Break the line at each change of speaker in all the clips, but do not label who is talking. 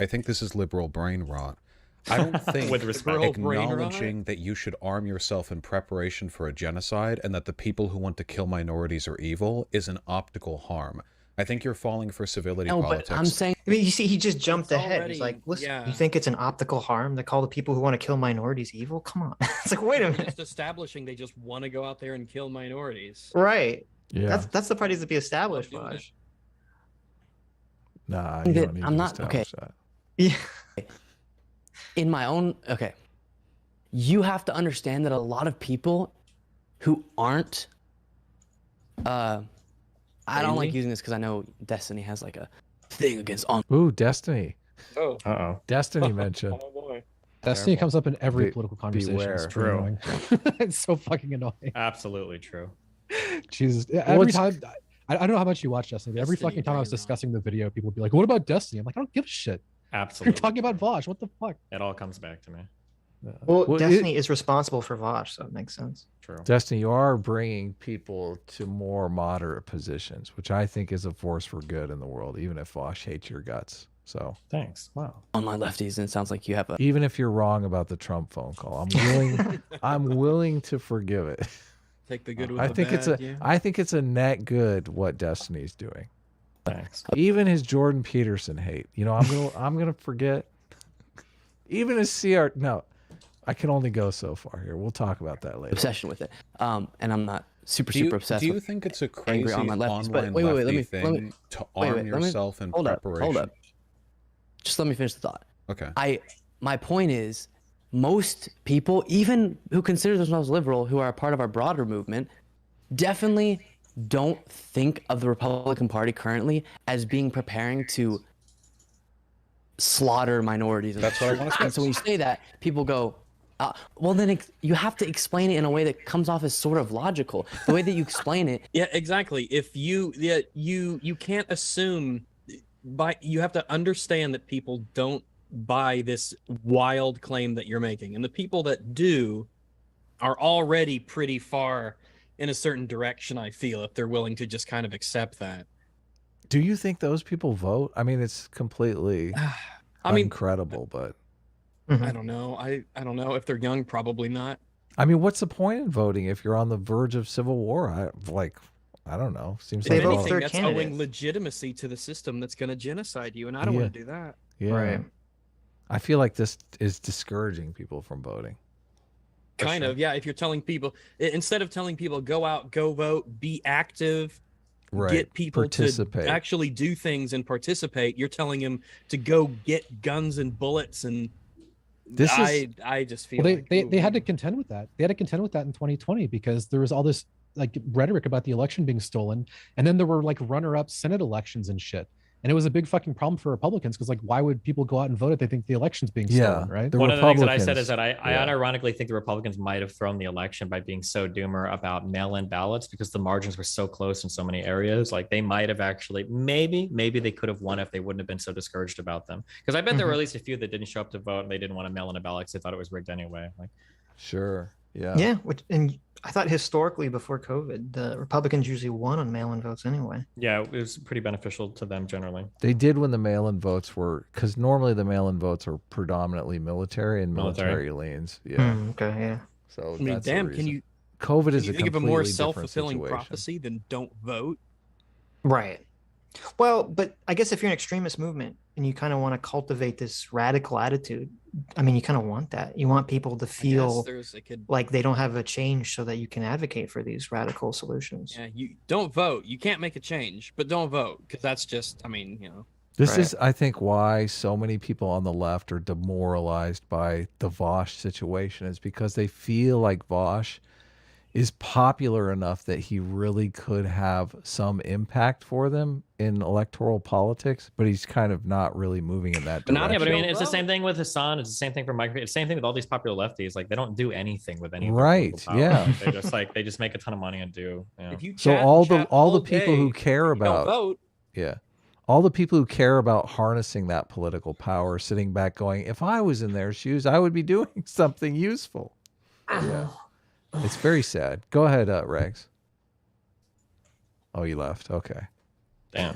I think this is liberal brain rot. I don't think
With respect.
acknowledging that you should arm yourself in preparation for a genocide and that the people who want to kill minorities are evil is an optical harm. I think you're falling for civility politics.
But I'm saying,
I mean, you see, he just jumped
It's
ahead. He's
already-
like, listen,
yeah.
you think it's an optical harm to call the people who want to kill minorities evil? Come on. It's like, wait a
They're
minute.
just establishing they just want to go out there and kill minorities.
Right.
Yeah.
That's the part needs to be established,
Doing it.
Vaush.
Nah,
that
you don't need
I'm
to
not- okay.
establish that.
Yeah.
in my own, okay, you have to understand that a lot of people who aren't, I don't like using this because I know Destiny has like a thing against on.
Ooh, Destiny.
Oh,
Uh-oh.
Destiny mention.
oh boy.
Destiny
Careful.
comes up in every
Be-
political conversation.
beware.
It's pretty
True.
annoying. It's so fucking annoying.
Absolutely true.
Jesus.
Well,
Every
it's-
time, I don't know how much you watch Destiny, but every
Destiny
fucking time I was
brain rot.
discussing the video, people would be like, what about Destiny? I'm like, I don't give a shit. You're
Absolutely.
talking about Vaush. What the fuck?
It all comes back to me.
Well,
Well,
Destiny is responsible for Vaush, so it makes sense.
True.
Destiny, you are bringing people to more moderate positions, which I think is a force for good in the world, even if Vaush hates your guts. So
Thanks. Wow.
Online lefties, and it sounds like you have a.
even if you're wrong about the Trump phone call, I'm willing to forgive it.
Take the good with
I
the
think
bad.
it's a
yeah.
I think it's a net good what Destiny's doing.
Thanks.
Even his Jordan Peterson hate. You know, I'm gonna forget. Even his CR. No, I can only go so far here. We'll talk about that later.
obsession with it. And I'm not super
Do you,
obsessed
do you
with
think it's a
angry
crazy
online lefties, but
online
wait,
lefty
let me-
thing to
wait,
arm
let me-
yourself in
hold up,
preparation?
hold up. Just let me finish the thought.
Okay.
My point is, most people, even who consider themselves liberal, who are a part of our broader movement, definitely don't think of the Republican Party currently as being preparing to slaughter minorities.
That's what I wanna say.
And so when you say that, people go, well, then you have to explain it in a way that comes off as sort of logical. The way that you explain it,
Yeah, exactly. If you you can't assume you have to understand that people don't buy this wild claim that you're making. And the people that do are already pretty far in a certain direction, I feel, if they're willing to just kind of accept that.
Do you think those people vote? I mean, it's completely
I mean,
incredible, but
I don't know. I don't know. If they're young, probably not.
I mean, what's the point in voting if you're on the verge of civil war? I don't know. Seems
They
If
like
vote
all-
anything,
for
that's
candidates.
owing legitimacy to the system that's going to genocide you, and I don't
Yeah.
want to do that.
yeah.
Right.
I feel like this is discouraging people from voting.
For
Kind
sure.
of, yeah. If you're telling people, instead of telling people go out, go vote, be active,
Right.
get people
Participate.
to actually do things and participate, you're telling them to go get guns and bullets, and
This is
I just feel
Well,
like
they had
ooh.
to contend with that. They had to contend with that in 2020 because there was all this like rhetoric about the election being stolen, and then there were like runner-up Senate elections and shit, and it was a big fucking problem for Republicans because like why would people go out and vote if they think the election's being
Yeah.
stolen, right?
The
One of the things that I said
Republicans-
is that I
yeah.
unironically think the Republicans might have thrown the election by being so doomer about mail-in ballots because the margins were so close in so many areas. Like they might have actually, maybe they could have won if they wouldn't have been so discouraged about them. Because I bet there were at least a few that didn't show up to vote and they didn't want to mail in a ballot because they thought it was rigged anyway. Like,
Sure. Yeah.
Yeah, and I thought historically before COVID, the Republicans usually won on mail-in votes anyway.
yeah, it was pretty beneficial to them generally.
They did when the mail-in votes were, because normally the mail-in votes are predominantly military and military leans. Yeah.
Okay, yeah.
So
I mean,
that's the
damn, can
reason.
you
COVID
can
is
you
a
think of a
completely
more
different
self-fulfilling
situation.
prophecy than don't vote?
Right. Well, but I guess if you're an extremist movement and you kind of want to cultivate this radical attitude, I mean, you kind of want that. You want people to
I guess
feel
it could.
like they don't have a change so that you can advocate for these radical solutions.
Yeah, you don't vote. You can't make a change, but don't vote because that's just. I mean, you know.
This
Right.
is, I think, why so many people on the left are demoralized by the Vaush situation is because they feel like Vaush is popular enough that he really could have some impact for them in electoral politics, but he's kind of not really moving in that
But not-
direction.
Yeah, but I mean,
Don't
it's the
vote.
same thing with Hassan. It's the same thing for Mike. It's the same thing with all these popular lefties. Like they don't do anything with any. of their
Right,
political power.
yeah.
They just make a ton of money and do. You know.
If you
So
chat
all
and
the
chat
all the
all
people who
day,
care
you
about
don't vote.
yeah. All the people who care about harnessing that political power are sitting back going, if I was in their shoes, I would be doing something useful. Yeah. It's very sad. Go ahead, Rex. Oh, you left. Okay.
Damn.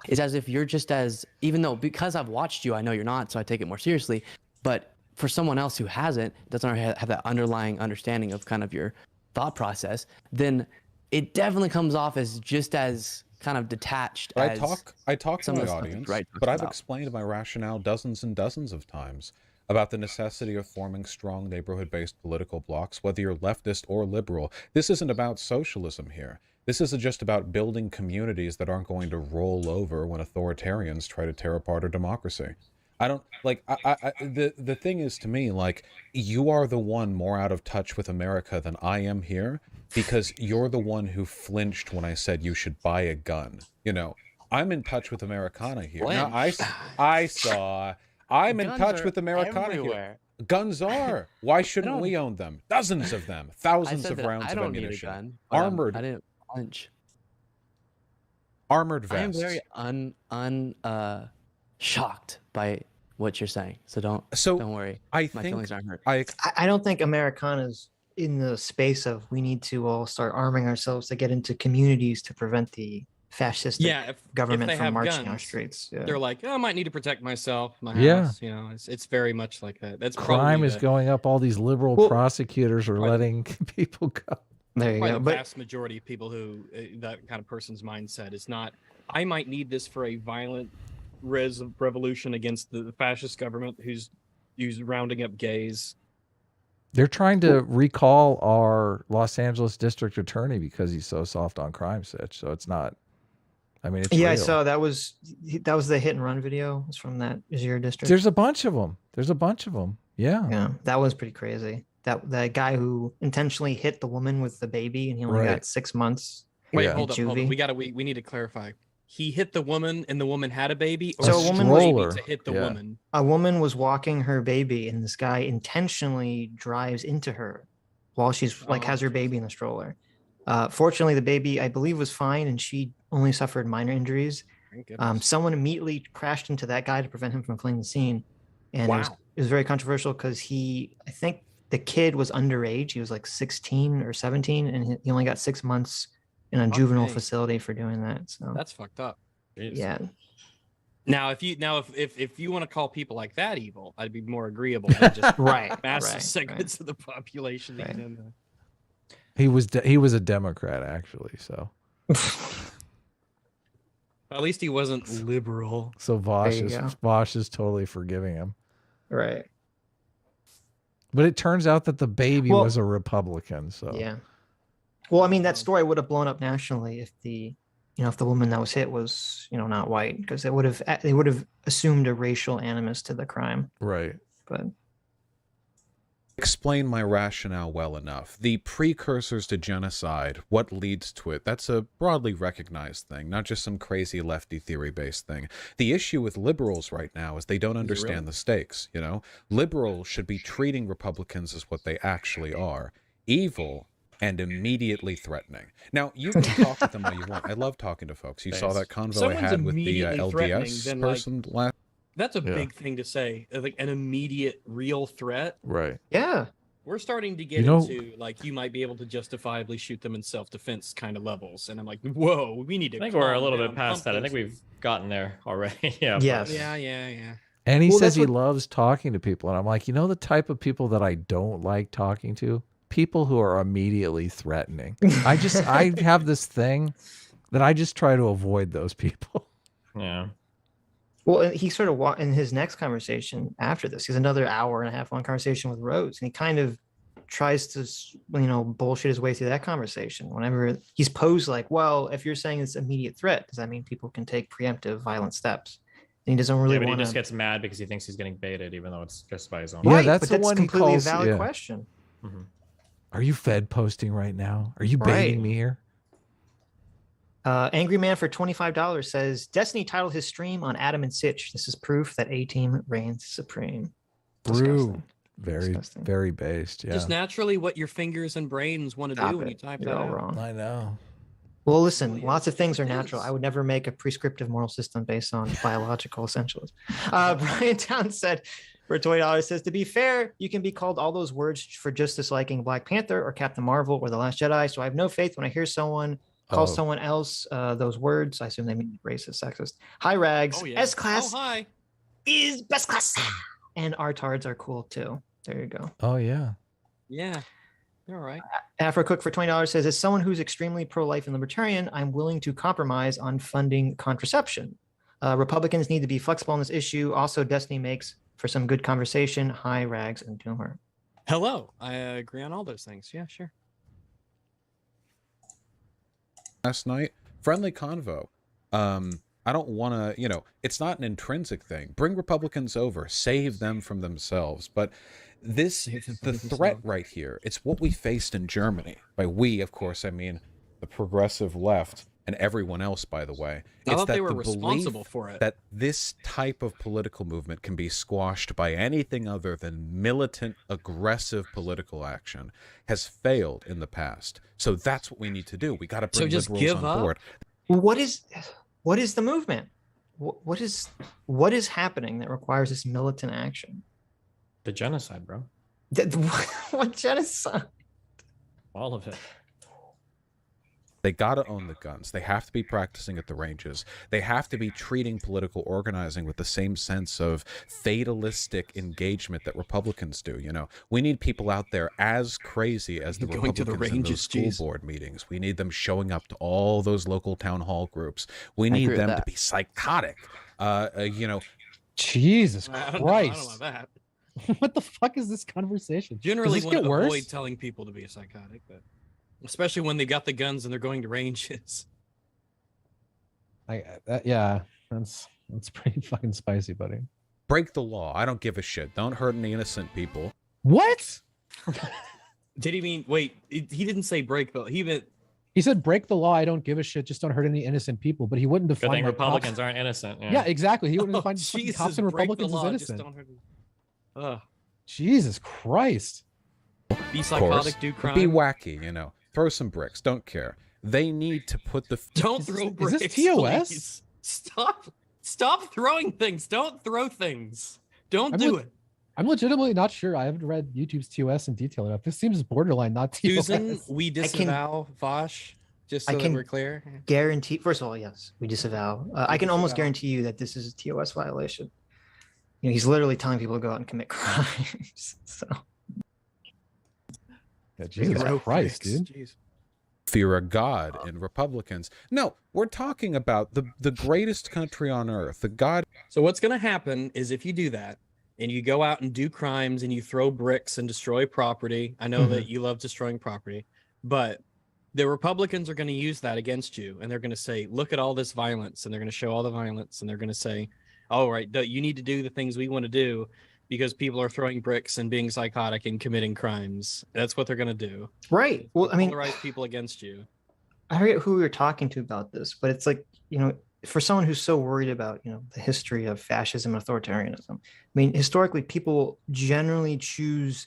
It's as if you're just as, even though because I've watched you, I know you're not, so I take it more seriously. But for someone else who hasn't, doesn't have that underlying understanding of kind of your thought process, then it definitely comes off as just as kind of detached.
But
as
I talk to
some of
my
the stuff that
audience,
Wright
but
talks
I've
about.
explained my rationale dozens and dozens of times about the necessity of forming strong neighborhood-based political blocs, whether you're leftist or liberal. This isn't about socialism here. This isn't just about building communities that aren't going to roll over when authoritarians try to tear apart our democracy. I don't like the thing is, to me, like, you are the one more out of touch with America than I am here, because you're the one who flinched when I said you should buy a gun. You know, I'm in touch with Americana here. Now, I'm in
Guns
touch
are
with Americana
everywhere.
here. Guns are. Why shouldn't we own them? Dozens of them.
I
Thousands
said
of
that
rounds
I
of
don't need a
ammunition.
gun. But I
Armored
didn't punch.
armored
I am
vests.
very shocked by what you're saying. So don't worry.
I
My
think
feelings aren't hurt.
I don't think Americana's in the space of we need to all start arming ourselves to get into communities to prevent the fascist
if
government
they
from
have
marching our
guns,
streets. Yeah.
they're like, oh, I might need to protect myself, my
Yeah.
house. You know, it's very much like that. That's
Crime
probably
is going up. All these liberal
Well,
prosecutors are
probably-
letting people go.
There you
probably
go.
the
But
vast majority of people who that kind of person's mindset is not. I might need this for a violent revolution against the fascist government who's rounding up gays.
They're trying to recall our Los Angeles district attorney because he's so soft on crime, Sitch. So it's not. I mean, it's
yeah, I
real.
saw that was the hit and run video. It's from that is your district.
There's a bunch of them. Yeah.
Yeah, that was pretty crazy. That guy who intentionally hit the woman with the baby and he only
Right.
got 6 months.
Wait,
Yeah.
hold up.
Juvie.
We need to clarify. He hit the woman and the woman had a baby, or
So
she
a woman
baby
stroller.
to hit the
Yeah.
woman.
A woman was walking her baby and this guy intentionally drives into her while she's like has her baby in the stroller. Fortunately, the baby, I believe, was fine and she only suffered minor injuries.
Thank goodness.
Someone immediately crashed into that guy to prevent him from fleeing the scene. And
Wow.
it was very controversial because I think the kid was underage. He was like 16 or 17 and he only got 6 months in a juvenile
Okay.
facility for doing that. So
That's fucked up.
yeah.
Now, if you want to call people like that evil, I'd be more agreeable than just
Right.
massive
right,
segments of the population. that
Right.
tend to-
He was a Democrat actually. So
At least he wasn't liberal.
so
There you go.
Vaush is totally forgiving him.
Right.
But it turns out that the baby
Well-
was a Republican. So
Yeah. Well, I mean, that story would have blown up nationally if the woman that was hit was, not white, because they would have assumed a racial animus to the crime.
right.
But
Explain my rationale well enough. The precursors to genocide, what leads to it, that's a broadly recognized thing, not just some crazy lefty theory-based thing. The issue with liberals right now is they don't understand the stakes, Liberals should be treating Republicans as what they actually are. Evil and immediately threatening. Now, you can talk with them all you want. I love talking to folks. You saw that convo I
Someone's
had with the
immediately threatening,
LDS
then,
person last.
That's a
Yeah.
big thing to say. Like an immediate, real threat.
Right.
yeah,
We're starting to get
You know-
into like you might be able to justifiably shoot them in self-defense kind of levels, and I'm like, whoa, we need to.
I think we're a
calm
little
down,
bit past
pump
that. I
those-
think we've gotten there already. Yeah. but-
Yes.
Yeah.
And he
Well,
says
that's
he
what-
loves talking to people. And I'm like, the type of people that I don't like talking to? People who are immediately threatening. I have this thing that I just try to avoid those people.
Yeah.
Well, and he sort of in his next conversation after this, he's another hour and a half long conversation with Rhodes, and he kind of tries to, bullshit his way through that conversation. Whenever he's posed like, well, if you're saying it's immediate threat, does that mean people can take preemptive violent steps? And he doesn't really
Yeah, but he
want
just
to.
gets mad because he thinks he's getting baited, even though it's just by his own.
Yeah,
Right,
that's
but
the
that's
one he
completely
calls-
a valid
yeah.
question.
Mhm.
Are you Fed posting right now? Are you baiting
Right.
me here?
Angry Man for $25 says Destiny titled his stream on Adam and Sitch. This is proof that A-Team reigns supreme. Disgusting.
Very,
Disgusting.
very based. Yeah.
Just naturally what your fingers and brains want to
Stop
do when
it.
you type
You're
that
all
out.
wrong.
I know.
Well, listen,
Well, yeah,
lots of things are
it
natural.
is.
I would never make a prescriptive moral system based on biological essentialism. Brian Town said, for $20, says, to be fair, you can be called all those words for just disliking Black Panther or Captain Marvel or The Last Jedi. So I have no faith when I hear someone calls
Oh.
someone else those words, I assume they mean racist, sexist. Hi, Rags.
Oh yeah.
S class
Oh hi.
is best class. And artards are cool too. There you go.
Oh yeah.
Yeah. All right.
Afro Cook for $20 says, as someone who's extremely pro-life and libertarian, I'm willing to compromise on funding contraception. Republicans need to be flexible on this issue. Also, Destiny makes for some good conversation. Hi, Rags and Doomer.
Hello. I agree on all those things. Yeah, sure.
Last night, friendly convo. I don't want to, it's not an intrinsic thing. Bring Republicans over, save them from themselves. But the threat right here, it's what we faced in Germany. By we, of course, I mean the progressive left and everyone else, by the way.
I
It's
thought
that
they were
the
responsible
belief
for it.
that this type of political movement can be squashed by anything other than militant, aggressive political action has failed in the past. So that's what we need to do. We got to bring
just
liberals
give
on
up?
board.
What is the movement? What is happening that requires this militant action?
The genocide, bro.
What genocide?
All of it.
They got to own the guns. They have to be practicing at the ranges. They have to be treating political organizing with the same sense of fatalistic engagement that Republicans do. We need people out there as crazy as the
Going to the
Republicans in those
ranges,
school
geez.
board meetings. We need them showing up to all those local town hall groups. We need
agree with
them to
that.
be psychotic.
Jesus
I don't know
Christ.
about that.
What the fuck is this conversation?
Generally
Does this
want
get
to
worse?
avoid telling people to be a psychotic, but especially when they got the guns and they're going to ranges.
Yeah, that's pretty fucking spicy, buddy.
break the law. I don't give a shit. Don't hurt any innocent people.
What?
Did he mean? Wait, he didn't say break the. He meant.
He said, break the law. I don't give a shit. Just don't hurt any innocent people. But he wouldn't
Good
define
thing
like,
Republicans
cops.
aren't innocent.
Yeah, exactly. He wouldn't
Oh,
define fucking
Jesus,
cops and
break the
Republicans as
law, just
innocent.
don't hurt it. Ugh.
Jesus Christ.
Be
Of
psychotic,
course.
do
But
crime.
be wacky, Throw some bricks. Don't care. They need to put the...
Don't
Is
throw
this- is
bricks.
this TOS?
please. Stop throwing things. Don't throw things. Don't
I'm
do
look-
it.
I'm legitimately not sure. I haven't read YouTube's TOS in detail enough. This seems borderline not TOS.
Susan, we disavow Vaush, just so
I
that
can-
we're clear.
Guarantee. First of all, yes, we disavow. I can almost
disavow.
guarantee you that this is a TOS violation. He's literally telling people to go out and commit crimes. So
Yeah, Jesus
Throw
Christ,
bricks.
dude.
Jeez.
fear of God and Republicans. No, we're talking about the greatest country on earth, the God...
So what's going to happen is if you do that and you go out and do crimes and you throw bricks and destroy property, I know that you love destroying property, but the Republicans are going to use that against you, and they're going to say, look at all this violence, and they're going to show all the violence, and they're going to say, all right, you need to do the things we want to do because people are throwing bricks and being psychotic and committing crimes. That's what they're going to do.
right. Well, I mean,
Polarize people against you.
I forget who we were talking to about this, but it's like, for someone who's so worried about, the history of fascism and authoritarianism, I mean, historically, people generally choose,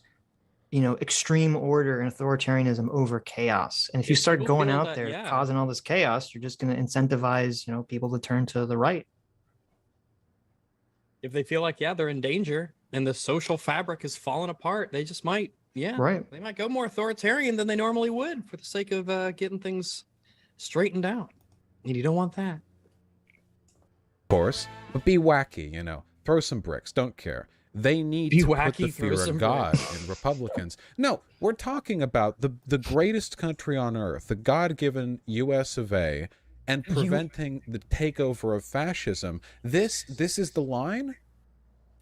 extreme order and authoritarianism over chaos. And if you
If
start
people
going
feel
out
that,
there
yeah.
causing all this chaos, you're just going to incentivize, people to turn to the right.
If they feel like, they're in danger and the social fabric is falling apart, they just might,
Right.
they might go more authoritarian than they normally would for the sake of getting things straightened out. And you don't want that.
Of course, but be wacky, Throw some bricks. Don't care. They need
Be
to put
wacky,
the
throw
fear
some
of God
bricks.
in Republicans. No, we're talking about the greatest country on earth, the God-given U.S. of A., and preventing the takeover of fascism. This is the line?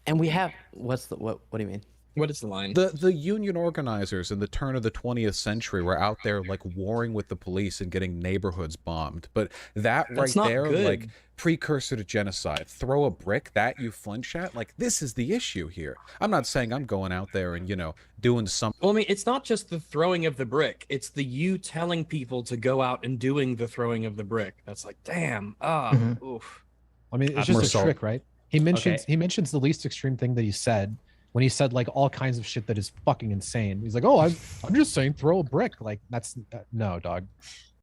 And we have what do you mean?
What is the line?
The union organizers in the turn of the 20th century were out there like warring with the police and getting neighborhoods bombed. But that
That's
right
not
there,
good.
like precursor to genocide, throw a brick, that you flinch at, like this is the issue here. I'm not saying I'm going out there and, doing something.
Well, I mean, it's not just the throwing of the brick. It's the you telling people to go out and doing the throwing of the brick. That's like, damn. Oof.
I mean, it's
Have
just
more
a
salt.
trick, right? He mentions the least extreme thing that he said when he said like all kinds of shit that is fucking insane. He's like, "Oh, I'm just saying throw a brick." Like that's no, dog.